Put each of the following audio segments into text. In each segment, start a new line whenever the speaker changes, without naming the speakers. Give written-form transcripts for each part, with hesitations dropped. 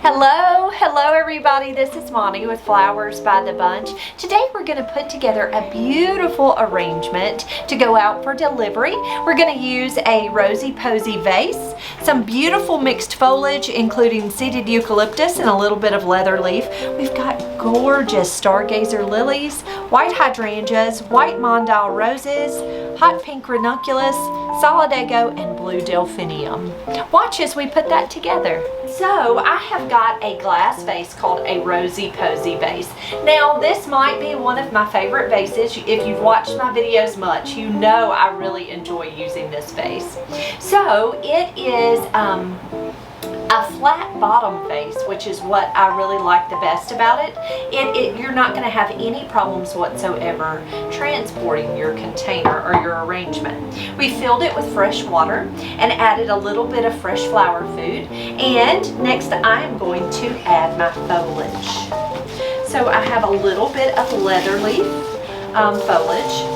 Hello everybody, this is Monty with Flowers by the Bunch. Today we're going to put together a beautiful arrangement to go out for delivery. We're going to use a rosy posy vase, some beautiful mixed foliage including seeded eucalyptus and a little bit of leather leaf. We've got gorgeous stargazer lilies, white hydrangeas, white mondile roses, hot pink ranunculus, solidago, and blue delphinium. Watch as we put that together. So I have got a glass vase called a rosy posy vase. Now this might be one of my favorite vases. If you've watched my videos much, you know I really enjoy using this vase. So it is a flat bottom vase, which is what I really like the best about it. You're not going to have any problems whatsoever transporting your container or your arrangement. We filled it with fresh water and added a little bit of fresh flower food. And next I am going to add my foliage. So I have a little bit of leather leaf foliage.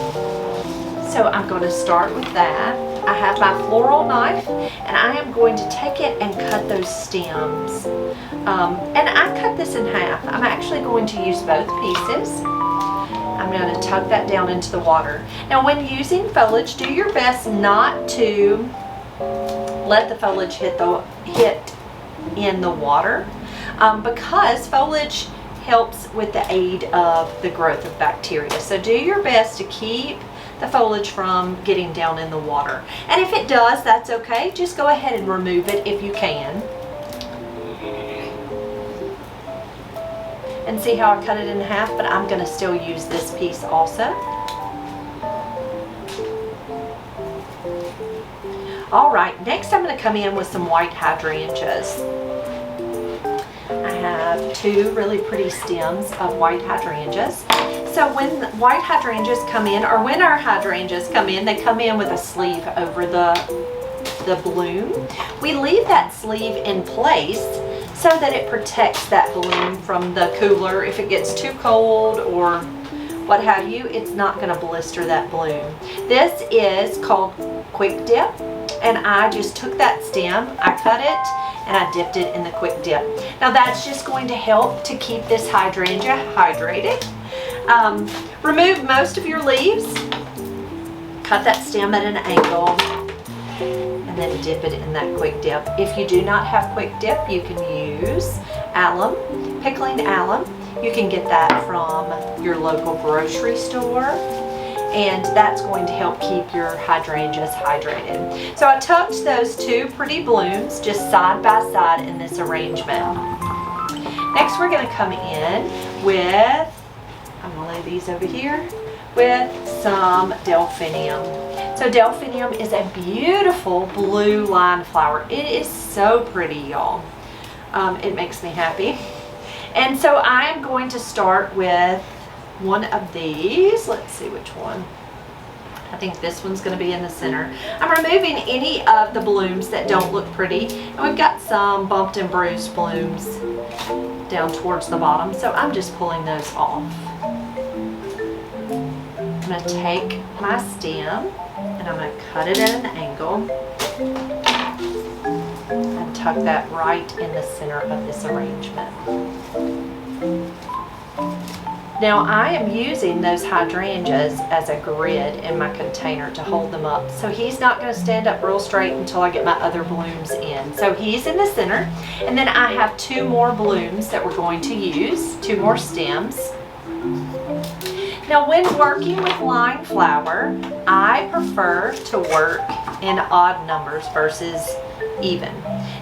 So I'm going to start with that. I have my floral knife and I am going to take it and cut those stems. And I cut this in half. I'm actually going to use both pieces. I'm going to tuck that down into the water. Now when using foliage, do your best not to let the foliage hit in the water because foliage helps with the aid of the growth of bacteria. So do your best to keep the foliage from getting down in the water. And if it does, that's okay. Just go ahead and remove it if you can. And see how I cut it in half, but I'm going to still use this piece also. Alright, next I'm going to come in with some white hydrangeas. I have two really pretty stems of white hydrangeas. So when white hydrangeas come in, or when our hydrangeas come in, they come in with a sleeve over the bloom. We leave that sleeve in place so that it protects that bloom from the cooler. If it gets too cold or what have you, it's not going to blister that bloom. This is called quick dip, and I just took that stem, I cut it, and I dipped it in the quick dip. Now that's just going to help to keep this hydrangea hydrated. Remove most of your leaves, cut that stem at an angle, and then dip it in that quick dip. If you do not have quick dip, you can use alum, pickling alum. You can get that from your local grocery store, and that's going to help keep your hydrangeas hydrated. So I tucked those two pretty blooms just side by side in this arrangement. Next we're going to come in with, I'm going to lay these over here, with some delphinium. So delphinium is a beautiful blue line flower. It is so pretty, y'all. It makes me happy. And so I am going to start with one of these. Let's see which one. I think this one's going to be in the center. I'm removing any of the blooms that don't look pretty. And we've got some bumped and bruised blooms down towards the bottom. So I'm just pulling those off. I'm going to take my stem and I'm going to cut it at an angle and tuck that right in the center of this arrangement. Now I am using those hydrangeas as a grid in my container to hold them up. So he's not going to stand up real straight until I get my other blooms in. So he's in the center, and then I have two more blooms that we're going to use, two more stems. Now when working with line flower, I prefer to work in odd numbers versus even.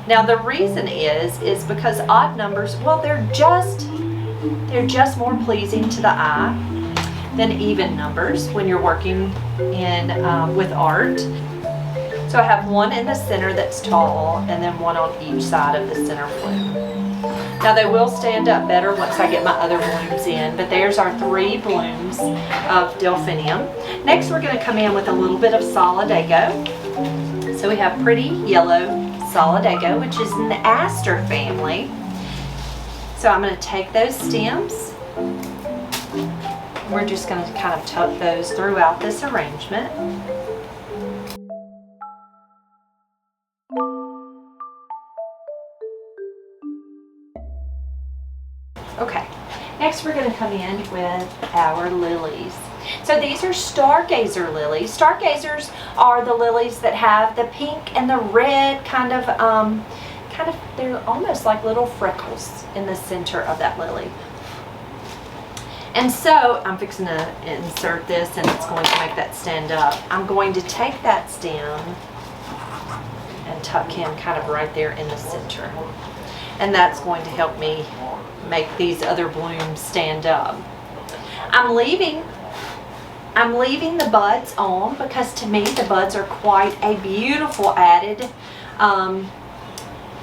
Now the reason is because odd numbers, well, they're just more pleasing to the eye than even numbers when you're working in with art. So I have one in the center that's tall and then one on each side of the center bloom. Now they will stand up better once I get my other blooms in, but there's our three blooms of delphinium. Next we're going to come in with a little bit of solidago. So we have pretty yellow solidago, which is in the aster family. So I'm going to take those stems. We're just going to kind of tuck those throughout this arrangement. Okay, next we're going to come in with our lilies. So these are stargazer lilies. Stargazers are the lilies that have the pink and the red kind of, they're almost like little freckles in the center of that lily. And so I'm fixing to insert this, and it's going to make that stand up. I'm going to take that stem and tuck him kind of right there in the center. And that's going to help me make these other blooms stand up. I'm leaving the buds on because to me the buds are quite a beautiful added,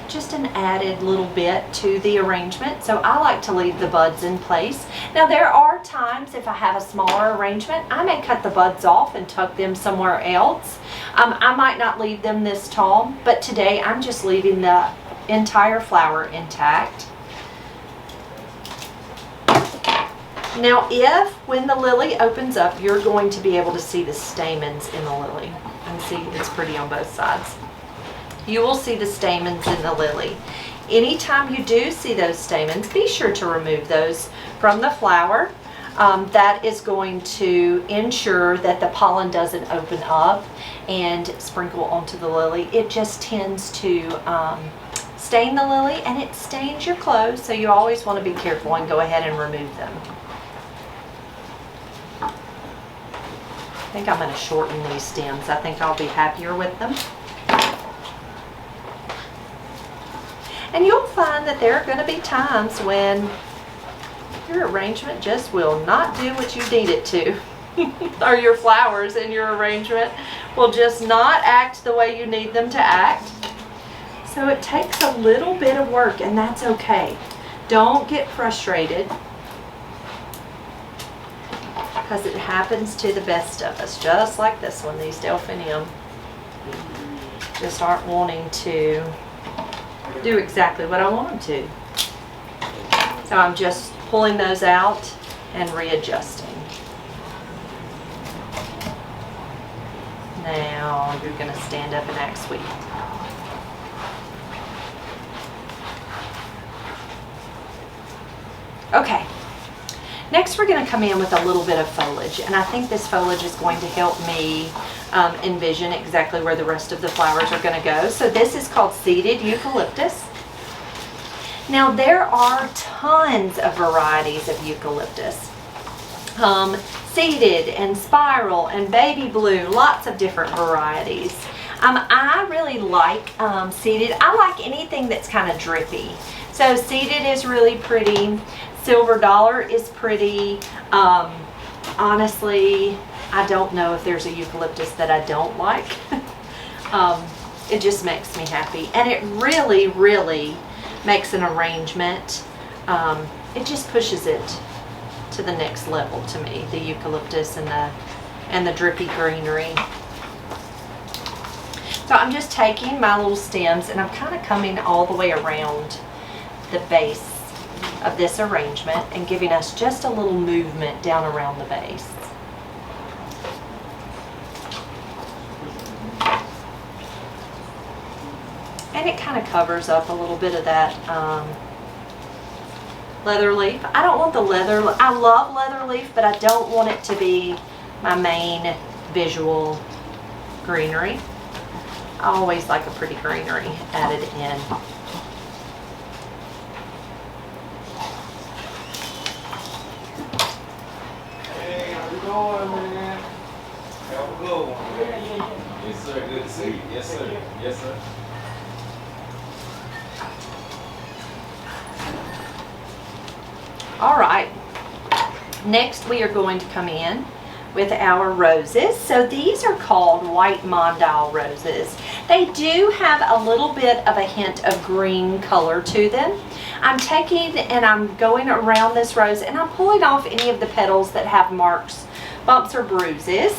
just an added little bit to the arrangement. So I like to leave the buds in place. Now there are times if I have a smaller arrangement, I may cut the buds off and tuck them somewhere else. I might not leave them this tall, but today I'm just leaving the entire flower intact. Now if, when the lily opens up, you're going to be able to see the stamens in the lily. And see, it's pretty on both sides. You will see the stamens in the lily. Anytime you do see those stamens, be sure to remove those from the flower. That is going to ensure that the pollen doesn't open up and sprinkle onto the lily. It just tends to stain the lily, and it stains your clothes, so you always want to be careful and go ahead and remove them. I think I'm going to shorten these stems. I think I'll be happier with them. And you'll find that there are going to be times when your arrangement just will not do what you need it to. Or your flowers in your arrangement will just not act the way you need them to act. So it takes a little bit of work, and that's okay. Don't get frustrated, because it happens to the best of us, just like this one. These delphinium just aren't wanting to do exactly what I want them to. So I'm just pulling those out and readjusting. Now you're going to stand up and act sweet. Okay, next we're going to come in with a little bit of foliage, and I think this foliage is going to help me envision exactly where the rest of the flowers are going to go. So this is called seeded eucalyptus. Now there are tons of varieties of eucalyptus. Seeded and spiral and baby blue, lots of different varieties. I really like seeded. I like anything that's kind of drippy. So seeded is really pretty. Silver dollar is pretty. Honestly, I don't know if there's a eucalyptus that I don't like. It just makes me happy, and it really, really makes an arrangement. It just pushes it to the next level to me, the eucalyptus and the drippy greenery. So I'm just taking my little stems and I'm kind of coming all the way around the base of this arrangement and giving us just a little movement down around the base. And it kind of covers up a little bit of that leather leaf. I don't want the leather, I love leather leaf, but I don't want it to be my main visual greenery. I always like a pretty greenery added in.
Hey, how you doing, man? Have a good one. Yes, sir. Good to see you. Yes, sir. Yes, sir.
All right, next we are going to come in with our roses. So these are called white mondile roses. They do have a little bit of a hint of green color to them. I'm taking and I'm going around this rose and I'm pulling off any of the petals that have marks, bumps or bruises.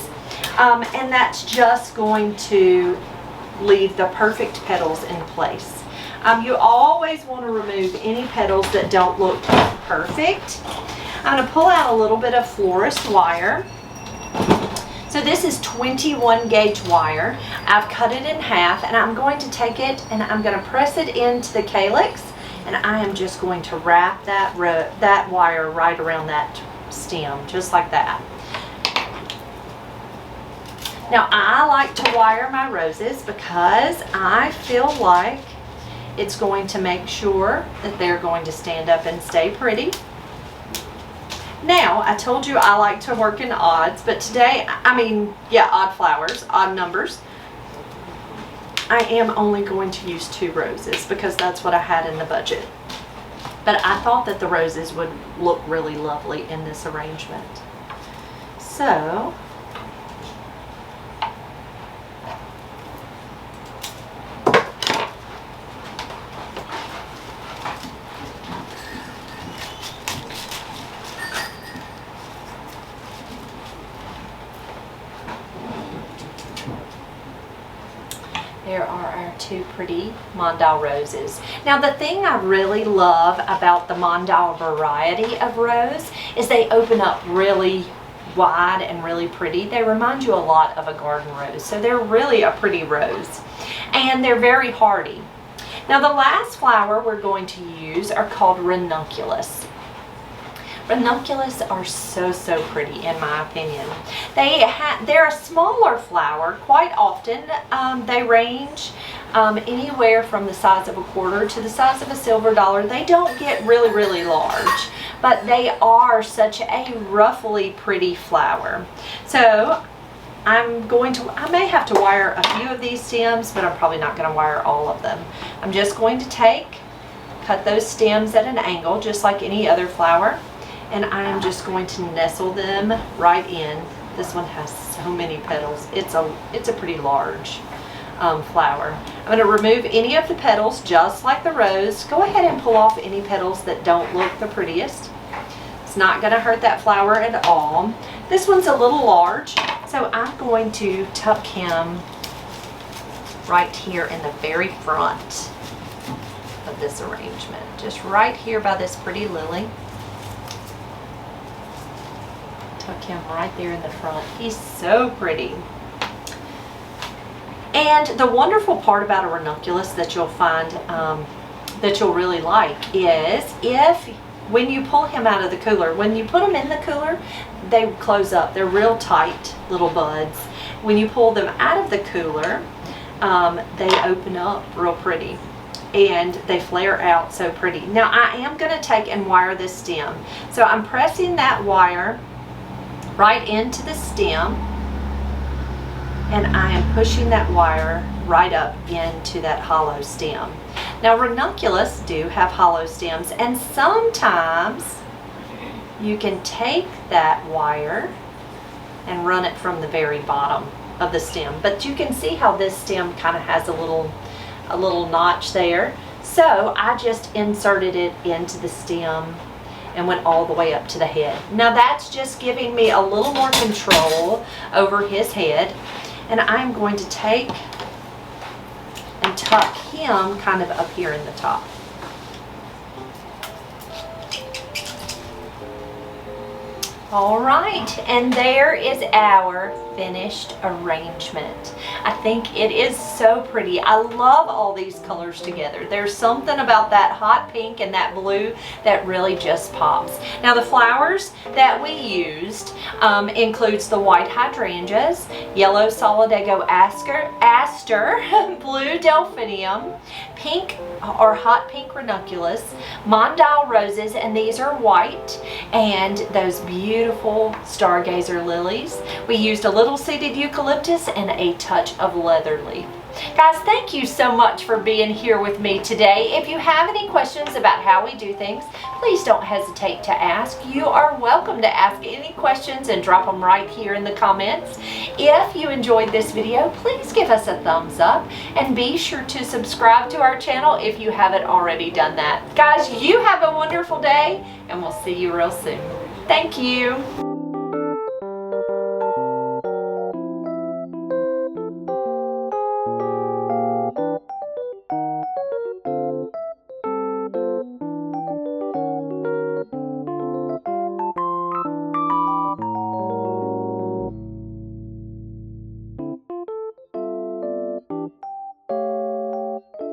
And that's just going to leave the perfect petals in place. You always want to remove any petals that don't look perfect. I'm going to pull out a little bit of florist wire. So this is 21 gauge wire. I've cut it in half and I'm going to take it and I'm going to press it into the calyx And I am just going to wrap that wire right around that stem, just like that. Now I like to wire my roses because I feel like it's going to make sure that they're going to stand up and stay pretty. Now, I told you I like to work in odds, but today, odd flowers, odd numbers. I am only going to use 2 roses because that's what I had in the budget. But I thought that the roses would look really lovely in this arrangement. So, there are our 2 pretty Mondal roses. Now the thing I really love about the Mondal variety of rose is they open up really wide and really pretty. They remind you a lot of a garden rose. So they're really a pretty rose. And they're very hardy. Now the last flower we're going to use are called ranunculus. Ranunculus are so pretty in my opinion. They're a smaller flower. Quite often they range anywhere from the size of a quarter to the size of a silver dollar. They don't get really large, but they are such a roughly pretty flower. So I may have to wire a few of these stems, but I'm probably not going to wire all of them. I'm just going to cut those stems at an angle just like any other flower. And I'm just going to nestle them right in. This one has so many petals. It's a pretty large flower. I'm going to remove any of the petals just like the rose. Go ahead and pull off any petals that don't look the prettiest. It's not going to hurt that flower at all. This one's a little large, so I'm going to tuck him right here in the very front of this arrangement. Just right here by this pretty lily. Tuck him right there in the front. He's so pretty. And the wonderful part about a ranunculus that you'll find that you'll really like is when you pull him out of the cooler, when you put them in the cooler, they close up. They're real tight little buds. When you pull them out of the cooler, they open up real pretty. And they flare out so pretty. Now I am going to take and wire this stem. So I'm pressing that wire right into the stem, and I am pushing that wire right up into that hollow stem. Now ranunculus do have hollow stems, and sometimes you can take that wire and run it from the very bottom of the stem, but you can see how this stem kind of has a little notch there. So I just inserted it into the stem and went all the way up to the head. Now that's just giving me a little more control over his head, and I'm going to take and tuck him kind of up here in the top. All right, and there is our finished arrangement. I think it is so pretty. I love all these colors together. There's something about that hot pink and that blue that really just pops. Now the flowers that we used includes the white hydrangeas, yellow solidago aster, blue delphinium, pink or hot pink ranunculus, Mondal roses, and these are white, and those beautiful stargazer lilies. We used a little seeded eucalyptus and a touch of leather leaf. Guys, thank you so much for being here with me today. If you have any questions about how we do things, please don't hesitate to ask. You are welcome to ask any questions and drop them right here in the comments. If you enjoyed this video, please give us a thumbs up and be sure to subscribe to our channel if you haven't already done that. Guys, you have a wonderful day, and we'll see you real soon. Thank you.